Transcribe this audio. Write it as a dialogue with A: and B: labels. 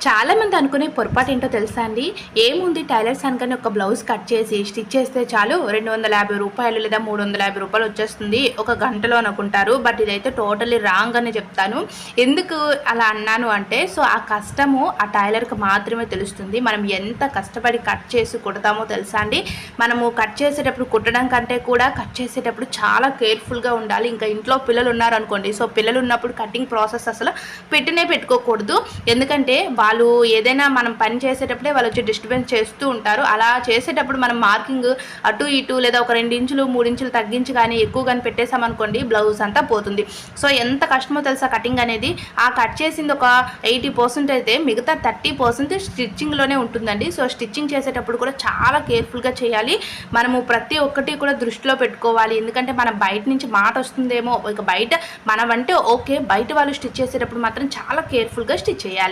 A: చాలామంది అనుకునే పొరపాటు ఏంటో తెలుసా అండి? ఏముంది టైలర్స్ అనగానే ఒక బ్లౌజ్ కట్ చేసి స్టిచ్ చేస్తే చాలు రూ. 250 లేదా రూ. 350 వచ్చేస్తుంది ఒక గంటలో అనుకుంటారు. బట్ ఇదైతే టోటల్లీ రాంగ్ అని చెప్తాను. ఎందుకు అలా అన్నాను అంటే, సో ఆ కష్టము ఆ టైలర్కి మాత్రమే తెలుస్తుంది. మనం ఎంత కష్టపడి కట్ చేసి కుడతామో తెలుసా అండి? మనము కట్ చేసేటప్పుడు కుట్టడం కంటే కూడా కట్ చేసేటప్పుడు చాలా కేర్ఫుల్గా ఉండాలి. ఇంకా ఇంట్లో పిల్లలు ఉన్నారనుకోండి, సో పిల్లలు ఉన్నప్పుడు కటింగ్ ప్రాసెస్ అసలు పెట్టుకోకూడదు. ఎందుకంటే వాళ్ళు ఏదైనా మనం పని చేసేటప్పుడే వాళ్ళు వచ్చి డిస్టర్బెన్స్ చేస్తూ ఉంటారు. అలా చేసేటప్పుడు మనం మార్కింగ్ అటు ఇటు లేదా ఒక 2 ఇంచులు 3 ఇంచులు తగ్గించి కానీ ఎక్కువ కానీ పెట్టేసామనుకోండి, బ్లౌజ్ అంతా పోతుంది. సో ఎంత కష్టమో తెలుసా కటింగ్ అనేది. ఆ కట్ చేసింది ఒక 80% అయితే మిగతా 30% స్టిచ్చింగ్లోనే ఉంటుందండి. సో స్టిచ్చింగ్ చేసేటప్పుడు కూడా చాలా కేర్ఫుల్గా చేయాలి. మనము ప్రతి ఒక్కటి కూడా దృష్టిలో పెట్టుకోవాలి. ఎందుకంటే మన బయట నుంచి మాట వస్తుందేమో, ఇక బయట మనమంటే ఓకే, బయట వాళ్ళు స్టిచ్ చేసేటప్పుడు మాత్రం చాలా కేర్ఫుల్గా స్టిచ్ చేయాలి.